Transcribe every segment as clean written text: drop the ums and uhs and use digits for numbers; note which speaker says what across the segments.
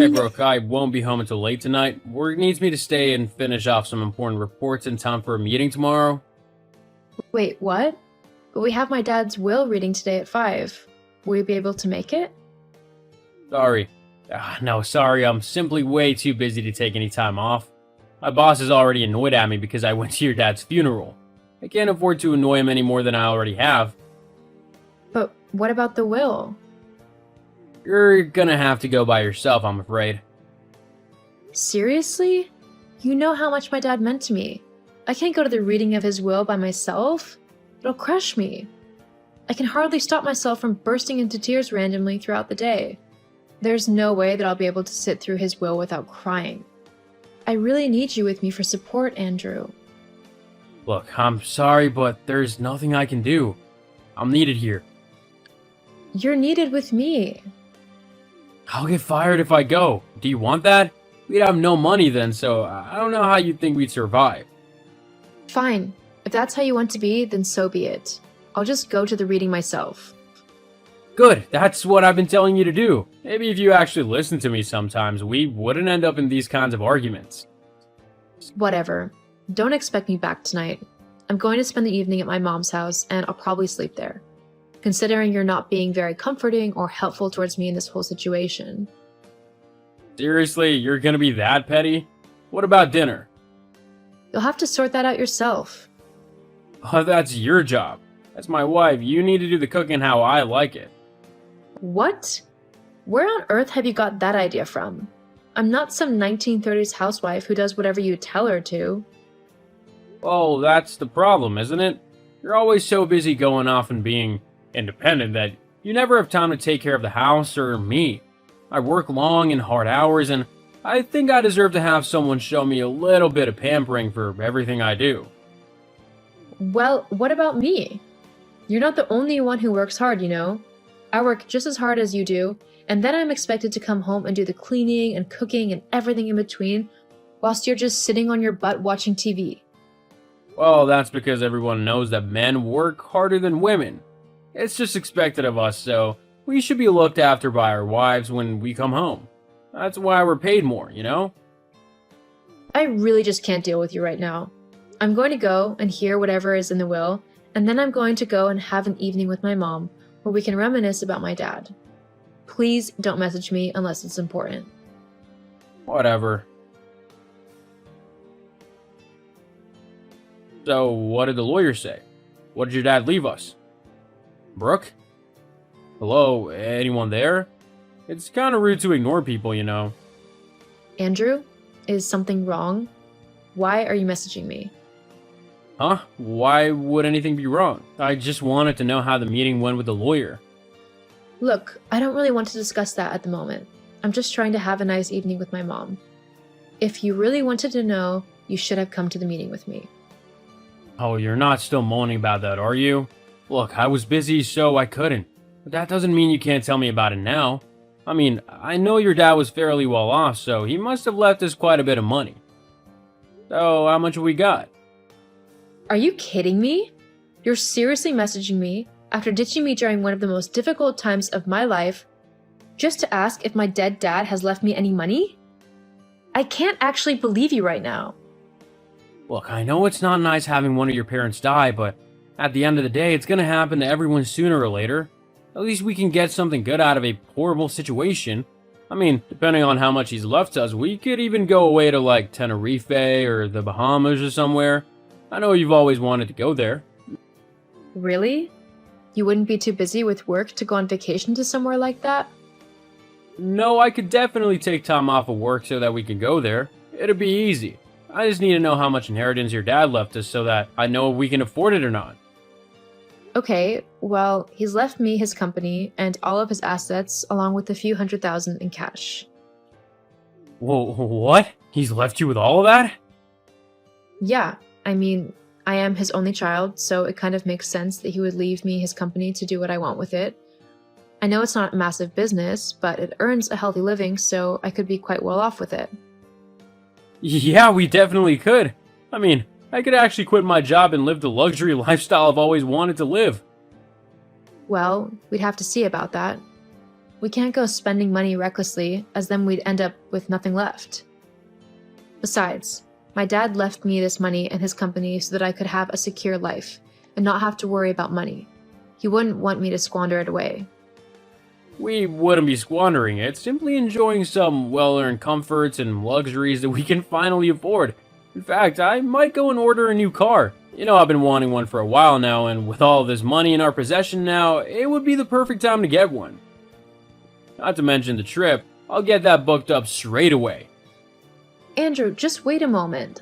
Speaker 1: Hey, Brooke, I won't be home until late tonight. Work needs me to stay and finish off some important reports in time for a meeting tomorrow.
Speaker 2: Wait, what? But we have my dad's will reading today at 5. Will you be able to make it?
Speaker 1: Sorry. No, sorry, I'm simply way too busy to take any time off. My boss is already annoyed at me because I went to your dad's funeral. I can't afford to annoy him any more than I already have.
Speaker 2: But what about the will?
Speaker 1: You're gonna have to go by yourself, I'm afraid.
Speaker 2: Seriously? You know how much my dad meant to me. I can't go to the reading of his will by myself. It'll crush me. I can hardly stop myself from bursting into tears randomly throughout the day. There's no way that I'll be able to sit through his will without crying. I really need you with me for support, Andrew.
Speaker 1: Look, I'm sorry, but there's nothing I can do. I'm needed here.
Speaker 2: You're needed with me.
Speaker 1: I'll get fired if I go. Do you want that? We'd have no money then, so I don't know how you'd think we'd survive.
Speaker 2: Fine. If that's how you want to be, then so be it. I'll just go to the reading myself.
Speaker 1: Good, that's what I've been telling you to do. Maybe if you actually listen to me sometimes, we wouldn't end up in these kinds of arguments.
Speaker 2: Whatever. Don't expect me back tonight. I'm going to spend the evening at my mom's house, and I'll probably sleep there. Considering you're not being very comforting or helpful towards me in this whole situation.
Speaker 1: Seriously, you're gonna be that petty? What about dinner?
Speaker 2: You'll have to sort that out yourself.
Speaker 1: Oh, that's your job. As my wife, you need to do the cooking how I like it.
Speaker 2: What? Where on earth have you got that idea from? I'm not some 1930s housewife who does whatever you tell her to.
Speaker 1: Well, that's the problem, isn't it? You're always so busy going off and being independent that you never have time to take care of the house or me. I work long and hard hours, and I think I deserve to have someone show me a little bit of pampering for everything I do.
Speaker 2: Well, what about me? You're not the only one who works hard, you know. I work just as hard as you do, and then I'm expected to come home and do the cleaning and cooking and everything in between, whilst you're just sitting on your butt watching TV.
Speaker 1: Well, that's because everyone knows that men work harder than women. It's just expected of us, so we should be looked after by our wives when we come home. That's why we're paid more, you know?
Speaker 2: I really just can't deal with you right now. I'm going to go and hear whatever is in the will, and then I'm going to go and have an evening with my mom where we can reminisce about my dad. Please don't message me unless it's important.
Speaker 1: Whatever. So, what did the lawyer say? What did your dad leave us? Brooke? Hello, anyone there? It's kind of rude to ignore people, you know.
Speaker 2: Andrew, is something wrong? Why are you messaging me?
Speaker 1: Huh? Why would anything be wrong? I just wanted to know how the meeting went with the lawyer.
Speaker 2: Look, I don't really want to discuss that at the moment. I'm just trying to have a nice evening with my mom. If you really wanted to know, you should have come to the meeting with me.
Speaker 1: Oh, you're not still moaning about that, are you? Look, I was busy, so I couldn't. But that doesn't mean you can't tell me about it now. I mean, I know your dad was fairly well off, so he must have left us quite a bit of money. So, how much have we got?
Speaker 2: Are you kidding me? You're seriously messaging me after ditching me during one of the most difficult times of my life just to ask if my dead dad has left me any money? I can't actually believe you right now.
Speaker 1: Look, I know it's not nice having one of your parents die, but at the end of the day, it's gonna happen to everyone sooner or later. At least we can get something good out of a horrible situation. I mean, depending on how much he's left us, we could even go away to like Tenerife or the Bahamas or somewhere. I know you've always wanted to go there.
Speaker 2: Really? You wouldn't be too busy with work to go on vacation to somewhere like that?
Speaker 1: No, I could definitely take time off of work so that we can go there. It'd be easy. I just need to know how much inheritance your dad left us so that I know if we can afford it or not.
Speaker 2: Okay, well, he's left me his company and all of his assets along with a few $100,000 in cash.
Speaker 1: Whoa, what? He's left you with all of that?
Speaker 2: Yeah, I mean, I am his only child, so it kind of makes sense that he would leave me his company to do what I want with it. I know it's not a massive business, but it earns a healthy living, so I could be quite well off with it.
Speaker 1: Yeah, we definitely could. I mean, I could actually quit my job and live the luxury lifestyle I've always wanted to live.
Speaker 2: Well, we'd have to see about that. We can't go spending money recklessly, as then we'd end up with nothing left. Besides, my dad left me this money and his company so that I could have a secure life and not have to worry about money. He wouldn't want me to squander it away.
Speaker 1: We wouldn't be squandering it, simply enjoying some well-earned comforts and luxuries that we can finally afford. In fact, I might go and order a new car. You know, I've been wanting one for a while now, and with all this money in our possession now, it would be the perfect time to get one. Not to mention the trip, I'll get that booked up straight away.
Speaker 2: Andrew, just wait a moment.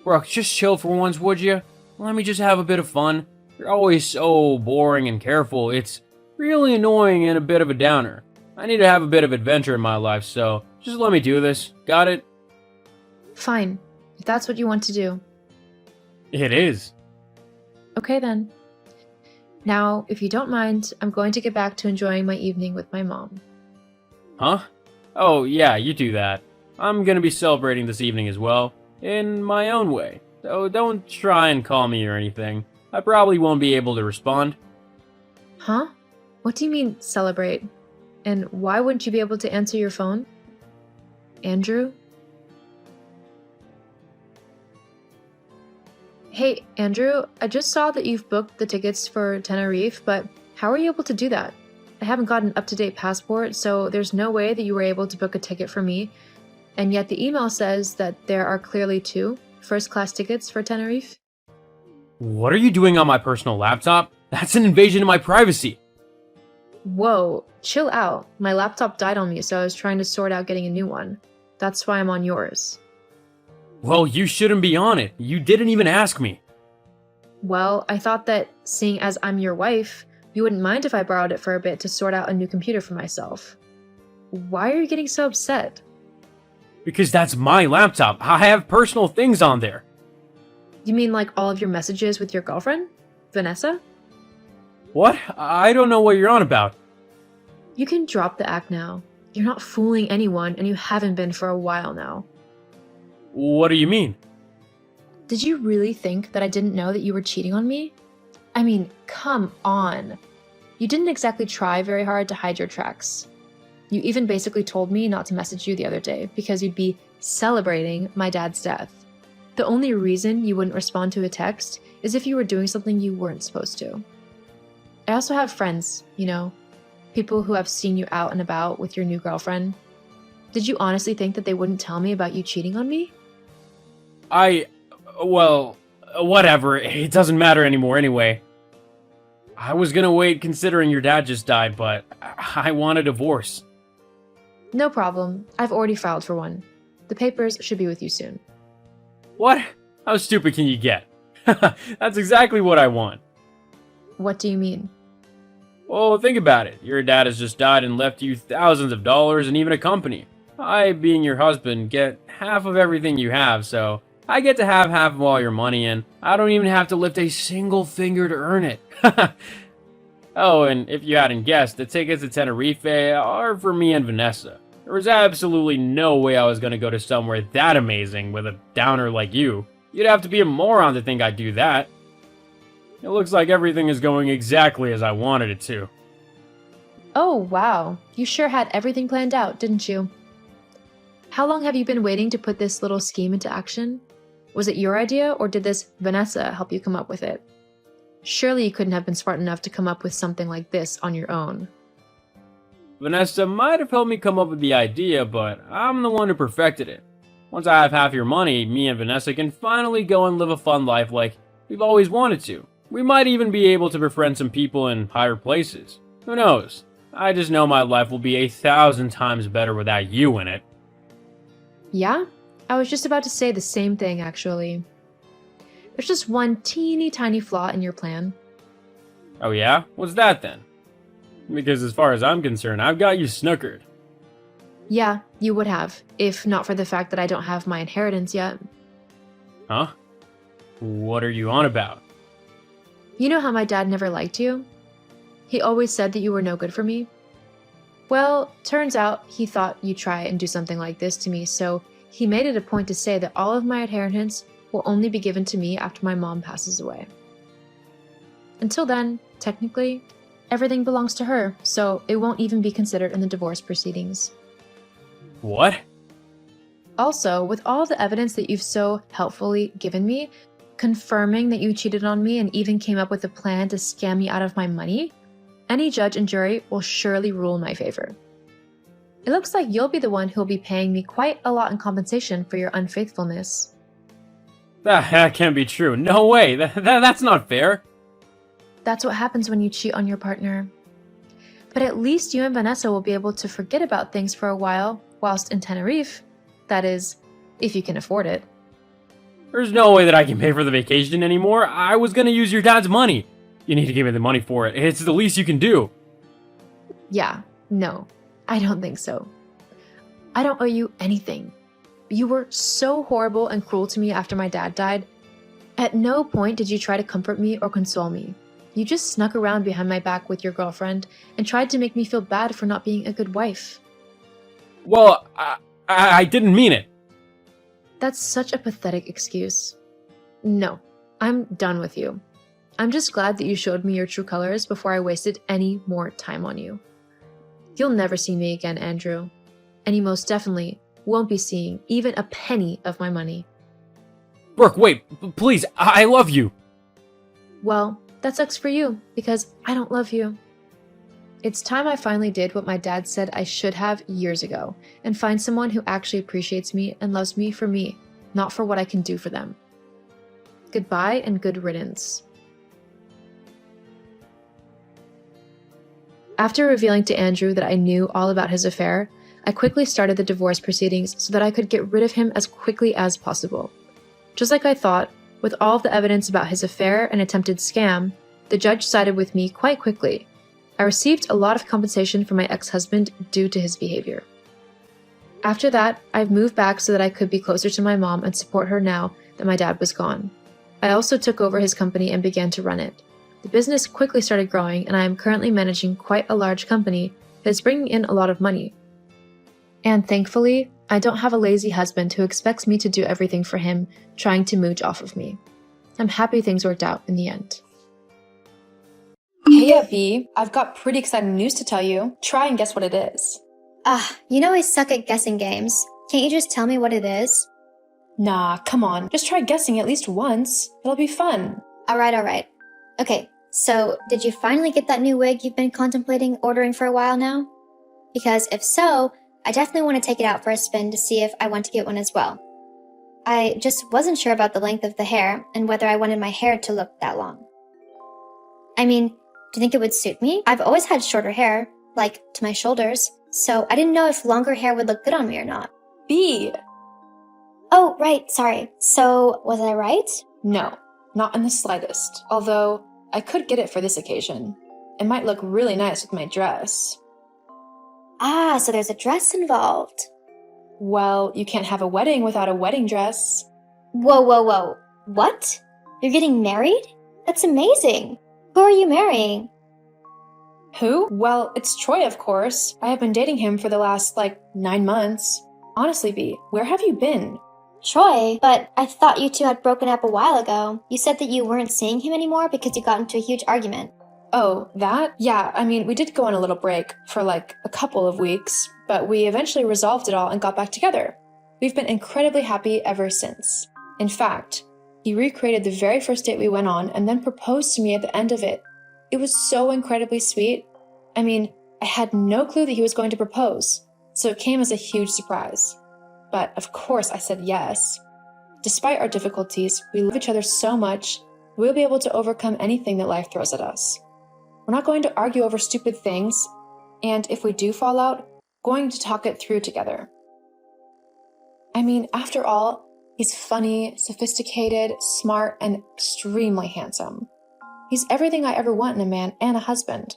Speaker 1: Brooke, just chill for once, would you? Let me just have a bit of fun. You're always so boring and careful. It's really annoying and a bit of a downer. I need to have a bit of adventure in my life, so just let me do this. Got it?
Speaker 2: Fine, if that's what you want to do.
Speaker 1: It is.
Speaker 2: Okay then. Now, if you don't mind, I'm going to get back to enjoying my evening with my mom.
Speaker 1: Huh? Oh, yeah, you do that. I'm gonna be celebrating this evening as well, in my own way. So don't try and call me or anything. I probably won't be able to respond.
Speaker 2: Huh? What do you mean, celebrate? And why wouldn't you be able to answer your phone? Andrew? Hey, Andrew, I just saw that you've booked the tickets for Tenerife, but how are you able to do that? I haven't got an up-to-date passport, so there's no way that you were able to book a ticket for me. And yet the email says that there are clearly 2 first-class tickets for Tenerife.
Speaker 1: What are you doing on my personal laptop? That's an invasion of my privacy.
Speaker 2: Whoa, chill out. My laptop died on me, so I was trying to sort out getting a new one. That's why I'm on yours.
Speaker 1: Well, you shouldn't be on it. You didn't even ask me.
Speaker 2: Well, I thought that, seeing as I'm your wife, you wouldn't mind if I borrowed it for a bit to sort out a new computer for myself. Why are you getting so upset?
Speaker 1: Because that's my laptop. I have personal things on there.
Speaker 2: You mean like all of your messages with your girlfriend? Vanessa?
Speaker 1: What? I don't know what you're on about.
Speaker 2: You can drop the act now. You're not fooling anyone, and you haven't been for a while now.
Speaker 1: What do you mean?
Speaker 2: Did you really think that I didn't know that you were cheating on me? I mean, come on. You didn't exactly try very hard to hide your tracks. You even basically told me not to message you the other day because you'd be celebrating my dad's death. The only reason you wouldn't respond to a text is if you were doing something you weren't supposed to. I also have friends, you know, people who have seen you out and about with your new girlfriend. Did you honestly think that they wouldn't tell me about you cheating on me?
Speaker 1: Well, whatever. It doesn't matter anymore anyway. I was gonna wait considering your dad just died, but I want a divorce.
Speaker 2: No problem. I've already filed for one. The papers should be with you soon.
Speaker 1: What? How stupid can you get? That's exactly what I want.
Speaker 2: What do you mean?
Speaker 1: Well, think about it. Your dad has just died and left you thousands of dollars and even a company. I, being your husband, get half of everything you have, so I get to have half of all your money, and I don't even have to lift a single finger to earn it. Oh, and if you hadn't guessed, the tickets to Tenerife are for me and Vanessa. There was absolutely no way I was going to go to somewhere that amazing with a downer like you. You'd have to be a moron to think I'd do that. It looks like everything is going exactly as I wanted it to.
Speaker 2: Oh, wow. You sure had everything planned out, didn't you? How long have you been waiting to put this little scheme into action? Was it your idea, or did this Vanessa help you come up with it? Surely you couldn't have been smart enough to come up with something like this on your own.
Speaker 1: Vanessa might have helped me come up with the idea, but I'm the one who perfected it. Once I have half your money, me and Vanessa can finally go and live a fun life like we've always wanted to. We might even be able to befriend some people in higher places. Who knows? I just know my life will be 1,000 times better without you in it.
Speaker 2: Yeah? I was just about to say the same thing, actually. There's just one teeny tiny flaw in your plan.
Speaker 1: Oh yeah? What's that then? Because as far as I'm concerned, I've got you snookered.
Speaker 2: Yeah, you would have, if not for the fact that I don't have my inheritance yet.
Speaker 1: Huh? What are you on about?
Speaker 2: You know how my dad never liked you? He always said that you were no good for me. Well, turns out he thought you'd try and do something like this to me, so he made it a point to say that all of my inheritance will only be given to me after my mom passes away. Until then, technically, Everything belongs to her, so it won't even be considered in the divorce proceedings.
Speaker 1: What?
Speaker 2: Also, with all the evidence that you've so helpfully given me, confirming that you cheated on me and even came up with a plan to scam me out of my money, any judge and jury will surely rule in my favor. It looks like you'll be the one who'll be paying me quite a lot in compensation for your unfaithfulness.
Speaker 1: That can't be true. No way. That's not fair.
Speaker 2: That's what happens when you cheat on your partner. But at least you and Vanessa will be able to forget about things for a while whilst in Tenerife. That is, if you can afford it.
Speaker 1: There's no way that I can pay for the vacation anymore. I was gonna use your dad's money. You need to give me the money for it. It's the least you can do.
Speaker 2: Yeah, no, I don't think so. I don't owe you anything. You were so horrible and cruel to me after my dad died. At no point did you try to comfort me or console me. You just snuck around behind my back with your girlfriend and tried to make me feel bad for not being a good wife.
Speaker 1: Well, I didn't mean it.
Speaker 2: That's such a pathetic excuse. No, I'm done with you. I'm just glad that you showed me your true colors before I wasted any more time on you. You'll never see me again, Andrew. And you most definitely won't be seeing even a penny of my money.
Speaker 1: Brooke, wait, please, I love you.
Speaker 2: Well, that sucks for you, because I don't love you. It's time I finally did what my dad said I should have years ago, and find someone who actually appreciates me and loves me for me, not for what I can do for them. Goodbye and good riddance. After revealing to Andrew that I knew all about his affair, I quickly started the divorce proceedings so that I could get rid of him as quickly as possible. Just like I thought, with all of the evidence about his affair and attempted scam, the judge sided with me quite quickly. I received a lot of compensation from my ex-husband due to his behavior. After that, I've moved back so that I could be closer to my mom and support her now that my dad was gone. I also took over his company and began to run it. The business quickly started growing, and I am currently managing quite a large company that is bringing in a lot of money. And thankfully, I don't have a lazy husband who expects me to do everything for him, trying to mooch off of me. I'm happy things worked out in the end.
Speaker 3: Hey B, I've got pretty exciting news to tell you. Try and guess what it is.
Speaker 4: You know I suck at guessing games. Can't you just tell me what it is?
Speaker 3: Nah, come on. Just try guessing at least once. It'll be fun.
Speaker 4: Alright. Okay, so did you finally get that new wig you've been contemplating ordering for a while now? Because if so, I definitely want to take it out for a spin to see if I want to get one as well. I just wasn't sure about the length of the hair and whether I wanted my hair to look that long. I mean, do you think it would suit me? I've always had shorter hair, like to my shoulders, so I didn't know if longer hair would look good on me or not.
Speaker 3: B.
Speaker 4: Oh, right, sorry. So, was I right?
Speaker 3: No, not in the slightest. Although, I could get it for this occasion. It might look really nice with my dress.
Speaker 4: So there's a dress involved.
Speaker 3: Well, you can't have a wedding without a wedding dress.
Speaker 4: Whoa. What? You're getting married? That's amazing. Who are you marrying?
Speaker 3: Who? Well, it's Troy, of course. I have been dating him for the last, 9 months. Honestly, B, where have you been?
Speaker 4: Troy? But I thought you two had broken up a while ago. You said that you weren't seeing him anymore because you got into a huge argument.
Speaker 3: Oh, that? Yeah, I mean, we did go on a little break for a couple of weeks, but we eventually resolved it all and got back together. We've been incredibly happy ever since. In fact, he recreated the very first date we went on and then proposed to me at the end of it. It was so incredibly sweet. I mean, I had no clue that he was going to propose, so it came as a huge surprise. But of course I said yes. Despite our difficulties, we love each other so much, we'll be able to overcome anything that life throws at us. We're not going to argue over stupid things, and if we do fall out, going to talk it through together. I mean, after all, he's funny, sophisticated, smart, and extremely handsome. He's everything I ever want in a man and a husband.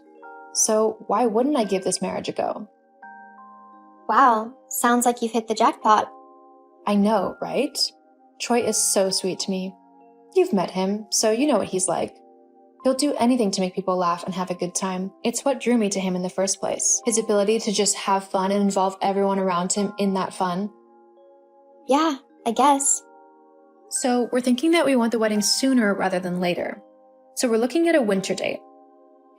Speaker 3: So why wouldn't I give this marriage a go?
Speaker 4: Wow, sounds like you've hit the jackpot.
Speaker 3: I know, right? Troy is so sweet to me. You've met him, so you know what he's like. He'll do anything to make people laugh and have a good time. It's what drew me to him in the first place. His ability to just have fun and involve everyone around him in that fun.
Speaker 4: Yeah, I guess.
Speaker 3: So we're thinking that we want the wedding sooner rather than later. So we're looking at a winter date.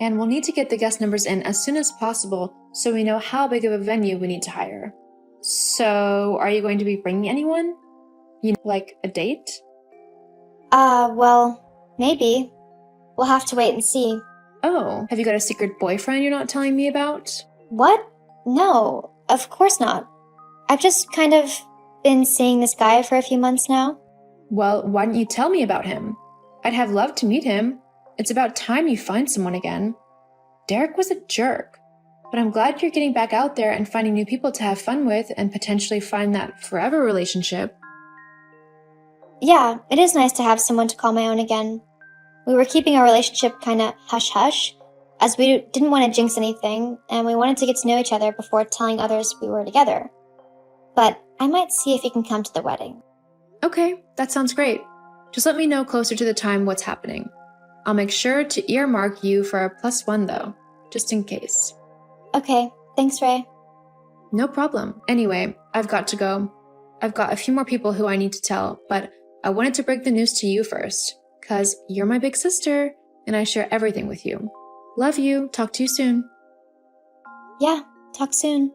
Speaker 3: And we'll need to get the guest numbers in as soon as possible so we know how big of a venue we need to hire. So, are you going to be bringing anyone? Like a date?
Speaker 4: Well, maybe. We'll have to wait and see.
Speaker 3: Oh, have you got a secret boyfriend you're not telling me about?
Speaker 4: What? No, of course not. I've just kind of been seeing this guy for a few months now.
Speaker 3: Well, why didn't you tell me about him? I'd have loved to meet him. It's about time you find someone again. Derek was a jerk, but I'm glad you're getting back out there and finding new people to have fun with and potentially find that forever relationship.
Speaker 4: Yeah, it is nice to have someone to call my own again. We were keeping our relationship kinda hush-hush, as we didn't want to jinx anything, and we wanted to get to know each other before telling others we were together. But I might see if he can come to the wedding.
Speaker 3: Okay, that sounds great. Just let me know closer to the time what's happening. I'll make sure to earmark you for a +1 though, just in case.
Speaker 4: Okay, thanks, Ray.
Speaker 3: No problem. Anyway, I've got to go. I've got a few more people who I need to tell, but I wanted to break the news to you first, 'cause you're my big sister, and I share everything with you. Love you. Talk to you soon.
Speaker 4: Yeah, talk soon.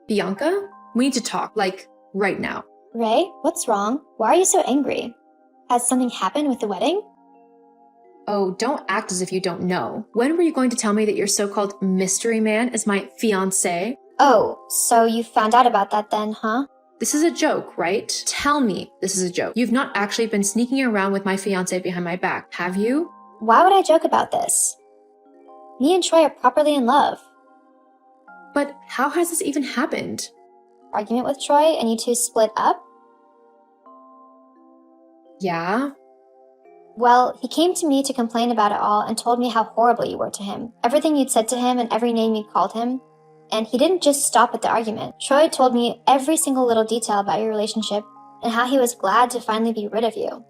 Speaker 3: Bianca, we need to talk, like, right now.
Speaker 4: Ray, what's wrong? Why are you so angry? Has something happened with the wedding?
Speaker 3: Oh, don't act as if you don't know. When were you going to tell me that your so-called mystery man is my fiancé?
Speaker 4: Oh, so you found out about that then, huh?
Speaker 3: This is a joke, right? Tell me this is a joke. You've not actually been sneaking around with my fiancé behind my back, have you?
Speaker 4: Why would I joke about this? Me and Troy are properly in love.
Speaker 3: But how has this even happened?
Speaker 4: Argument with Troy and you two split up?
Speaker 3: Yeah?
Speaker 4: Well, he came to me to complain about it all and told me how horrible you were to him. Everything you'd said to him and every name you'd called him. And he didn't just stop at the argument. Troy told me every single little detail about your relationship and how he was glad to finally be rid of you.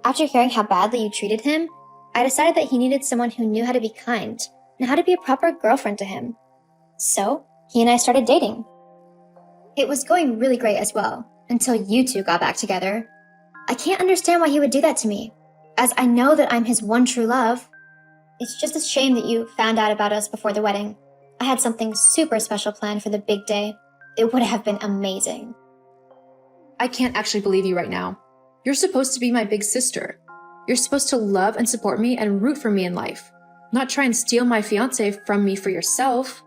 Speaker 4: After hearing how badly you treated him, I decided that he needed someone who knew how to be kind and how to be a proper girlfriend to him. So, he and I started dating. It was going really great as well, until you two got back together. I can't understand why he would do that to me, as I know that I'm his one true love. It's just a shame that you found out about us before the wedding. I had something super special planned for the big day. It would have been amazing.
Speaker 3: I can't actually believe you right now. You're supposed to be my big sister. You're supposed to love and support me and root for me in life. Not try and steal my fiancé from me for yourself.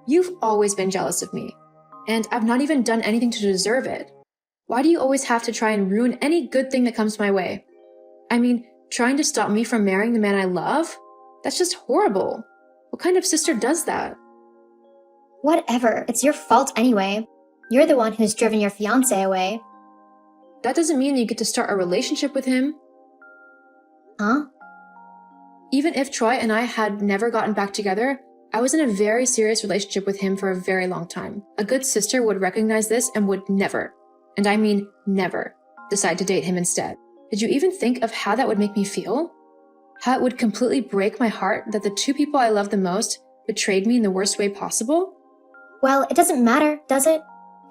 Speaker 3: You've always been jealous of me, and I've not even done anything to deserve it. Why do you always have to try and ruin any good thing that comes my way? I mean, trying to stop me from marrying the man I love? That's just horrible. What kind of sister does that?
Speaker 4: Whatever, it's your fault anyway. You're the one who's driven your fiancé away.
Speaker 3: That doesn't mean you get to start a relationship with him.
Speaker 4: Huh?
Speaker 3: Even if Troy and I had never gotten back together, I was in a very serious relationship with him for a very long time. A good sister would recognize this and would never, and I mean never, decide to date him instead. Did you even think of how that would make me feel? How it would completely break my heart that the two people I love the most betrayed me in the worst way possible?
Speaker 4: Well, it doesn't matter, does it?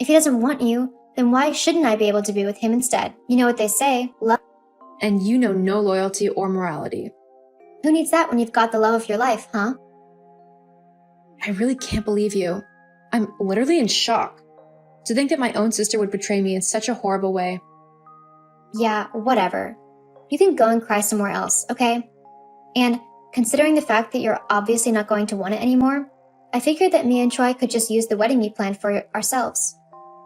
Speaker 4: If he doesn't want you, then why shouldn't I be able to be with him instead? You know what they say, love.
Speaker 3: And you know no loyalty or morality.
Speaker 4: Who needs that when you've got the love of your life, huh?
Speaker 3: I really can't believe you. I'm literally in shock. To think that my own sister would betray me in such a horrible way.
Speaker 4: Yeah, whatever. You can go and cry somewhere else, okay? And considering the fact that you're obviously not going to want it anymore, I figured that me and Troy could just use the wedding we planned for ourselves.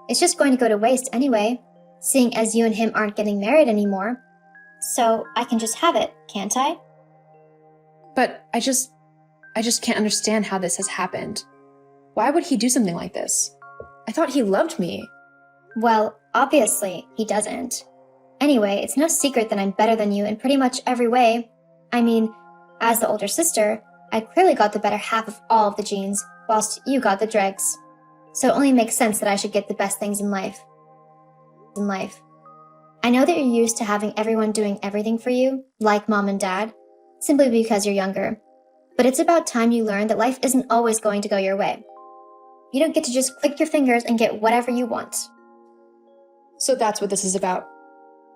Speaker 4: It's just going to go to waste anyway, seeing as you and him aren't getting married anymore. So I can just have it, can't I?
Speaker 3: But I just can't understand how this has happened. Why would he do something like this? I thought he loved me.
Speaker 4: Well, obviously, he doesn't. Anyway, it's no secret that I'm better than you in pretty much every way. I mean, as the older sister, I clearly got the better half of all of the genes, whilst you got the dregs. So it only makes sense that I should get the best things in life. I know that you're used to having everyone doing everything for you, like mom and dad, simply because you're younger. But it's about time you learn that life isn't always going to go your way. You don't get to just click your fingers and get whatever you want.
Speaker 3: So that's what this is about.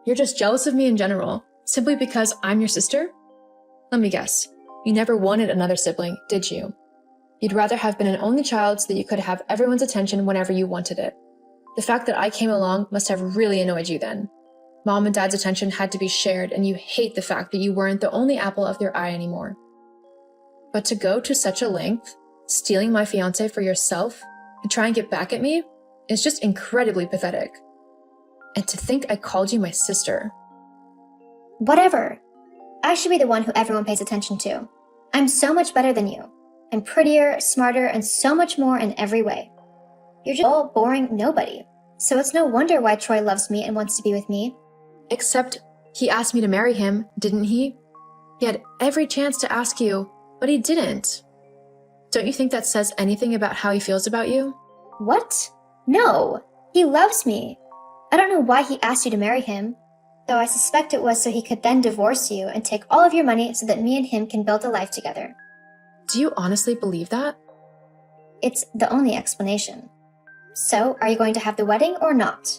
Speaker 2: You're just jealous of me in general, simply because I'm your sister? Let me guess. You never wanted another sibling, did you? You'd rather have been an only child so that you could have everyone's attention whenever you wanted it. The fact that I came along must have really annoyed you then. Mom and Dad's attention had to be shared, and you hate the fact that you weren't the only apple of their eye anymore. But to go to such a length, stealing my fiancé for yourself, and try and get back at me, is just incredibly pathetic. And to think I called you my sister.
Speaker 4: Whatever. I should be the one who everyone pays attention to. I'm so much better than you. I'm prettier, smarter, and so much more in every way. You're just all boring nobody. So it's no wonder why Troy loves me and wants to be with me.
Speaker 2: Except he asked me to marry him, didn't he? He had every chance to ask you, but he didn't. Don't you think that says anything about how he feels about you?
Speaker 4: What? No. He loves me. I don't know why he asked you to marry him, though I suspect it was so he could then divorce you and take all of your money so that me and him can build a life together.
Speaker 2: Do you honestly believe that?
Speaker 4: It's the only explanation. So, are you going to have the wedding or not?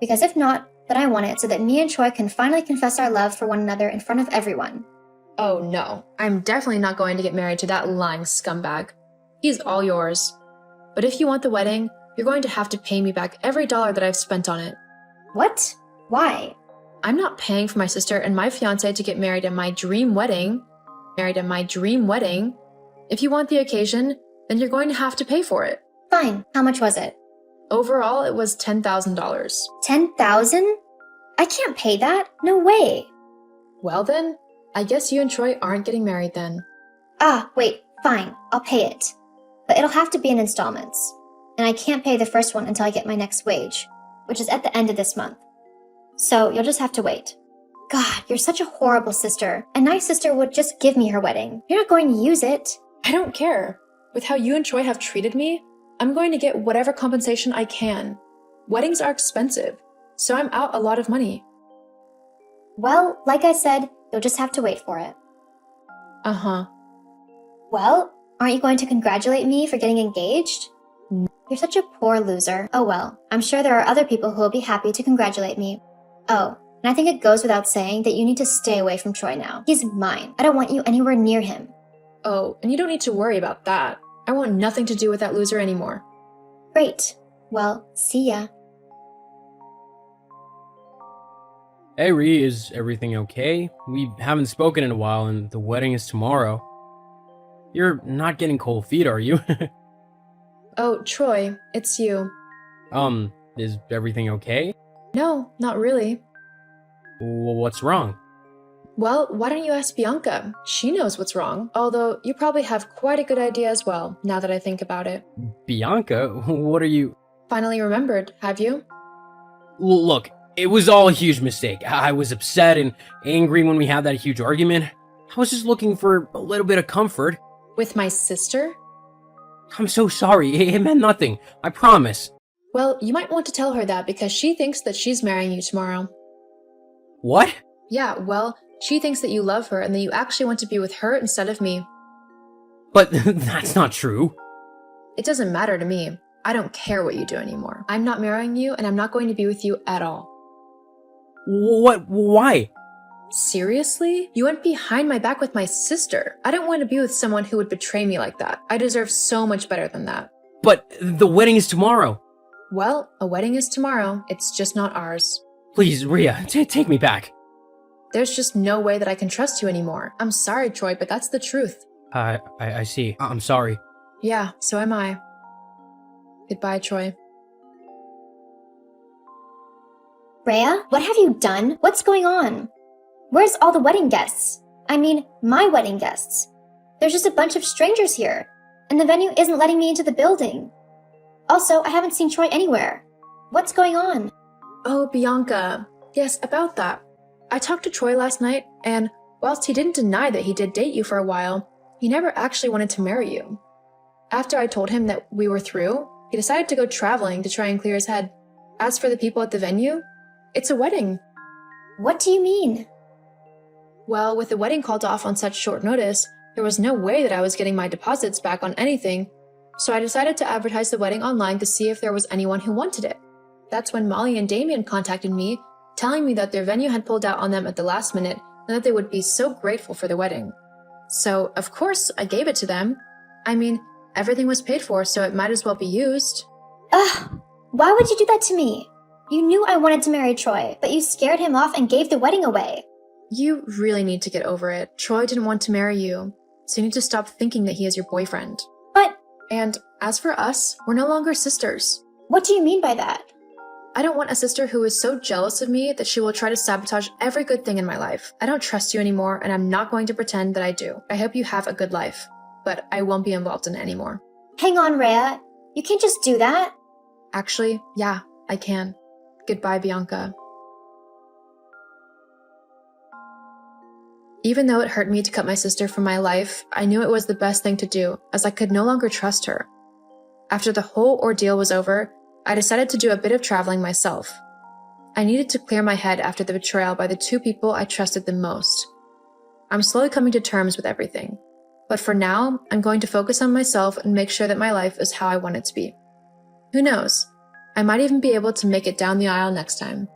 Speaker 4: Because if not, then I want it so that me and Troy can finally confess our love for one another in front of everyone.
Speaker 2: Oh no, I'm definitely not going to get married to that lying scumbag. He's all yours. But if you want the wedding, you're going to have to pay me back every dollar that I've spent on it.
Speaker 4: What? Why?
Speaker 2: I'm not paying for my sister and my fiancé to get married at my dream wedding. If you want the occasion, then you're going to have to pay for it.
Speaker 4: Fine. How much was it?
Speaker 2: Overall, it was $10,000.
Speaker 4: $10,000? I can't pay that. No way.
Speaker 2: Well then, I guess you and Troy aren't getting married then.
Speaker 4: Ah, wait. Fine. I'll pay it. But it'll have to be in installments. And I can't pay the first one until I get my next wage, which is at the end of this month. So you'll just have to wait. God, you're such a horrible sister. A nice sister would just give me her wedding. You're not going to use it.
Speaker 2: I don't care. With how you and Troy have treated me, I'm going to get whatever compensation I can. Weddings are expensive, so I'm out a lot of money.
Speaker 4: Well, like I said, you'll just have to wait for it.
Speaker 2: Uh-huh.
Speaker 4: Well, aren't you going to congratulate me for getting engaged? You're such a poor loser. Oh well, I'm sure there are other people who will be happy to congratulate me. Oh, and I think it goes without saying that you need to stay away from Troy now. He's mine. I don't want you anywhere near him.
Speaker 2: Oh, and you don't need to worry about that. I want nothing to do with that loser anymore.
Speaker 4: Great. Well, see ya.
Speaker 1: Hey Ree, is everything okay? We haven't spoken in a while and the wedding is tomorrow. You're not getting cold feet, are you?
Speaker 2: Oh, Troy, it's you.
Speaker 1: Is everything okay?
Speaker 2: No, not really.
Speaker 1: What's wrong?
Speaker 2: Well, why don't you ask Bianca? She knows what's wrong. Although, you probably have quite a good idea as well, now that I think about it.
Speaker 1: Bianca? What are you...
Speaker 2: Finally remembered, have you?
Speaker 1: Look, it was all a huge mistake. I was upset and angry when we had that huge argument. I was just looking for a little bit of comfort.
Speaker 2: With my sister?
Speaker 1: I'm so sorry. It meant nothing. I promise.
Speaker 2: Well, you might want to tell her that because she thinks that she's marrying you tomorrow.
Speaker 1: What?
Speaker 2: Yeah, well, she thinks that you love her and that you actually want to be with her instead of me.
Speaker 1: But that's not true.
Speaker 2: It doesn't matter to me. I don't care what you do anymore. I'm not marrying you and I'm not going to be with you at all.
Speaker 1: What? Why?
Speaker 2: Seriously? You went behind my back with my sister. I don't want to be with someone who would betray me like that. I deserve so much better than that.
Speaker 1: But the wedding is tomorrow.
Speaker 2: Well, a wedding is tomorrow. It's just not ours.
Speaker 1: Please, Rhea, take me back.
Speaker 2: There's just no way that I can trust you anymore. I'm sorry, Troy, but that's the truth.
Speaker 1: I see. I'm sorry.
Speaker 2: Yeah, so am I. Goodbye, Troy.
Speaker 4: Rhea, what have you done? What's going on? Where's all the wedding guests? I mean, my wedding guests. There's just a bunch of strangers here, and the venue isn't letting me into the building. Also, I haven't seen Troy anywhere. What's going on?
Speaker 2: Oh, Bianca. Yes, about that. I talked to Troy last night, and whilst he didn't deny that he did date you for a while, he never actually wanted to marry you. After I told him that we were through, he decided to go traveling to try and clear his head. As for the people at the venue, it's a wedding.
Speaker 4: What do you mean?
Speaker 2: Well, with the wedding called off on such short notice, there was no way that I was getting my deposits back on anything, so I decided to advertise the wedding online to see if there was anyone who wanted it. That's when Molly and Damien contacted me telling me that their venue had pulled out on them at the last minute and that they would be so grateful for the wedding. So, of course, I gave it to them. I mean, everything was paid for, so it might as well be used.
Speaker 4: Ugh, why would you do that to me? You knew I wanted to marry Troy, but you scared him off and gave the wedding away.
Speaker 2: You really need to get over it. Troy didn't want to marry you, so you need to stop thinking that he is your boyfriend.
Speaker 4: But,
Speaker 2: And as for us, we're no longer sisters.
Speaker 4: what do you mean by that?
Speaker 2: I don't want a sister who is so jealous of me that she will try to sabotage every good thing in my life. I don't trust you anymore, and I'm not going to pretend that I do. I hope you have a good life, but I won't be involved in it anymore.
Speaker 4: Hang on, Rhea. You can't just do that.
Speaker 2: Actually, yeah, I can. Goodbye, Bianca. Even though it hurt me to cut my sister from my life, I knew it was the best thing to do, as I could no longer trust her. After the whole ordeal was over, I decided to do a bit of traveling myself. I needed to clear my head after the betrayal by the two people I trusted the most. I'm slowly coming to terms with everything, but for now, I'm going to focus on myself and make sure that my life is how I want it to be. Who knows? I might even be able to make it down the aisle next time.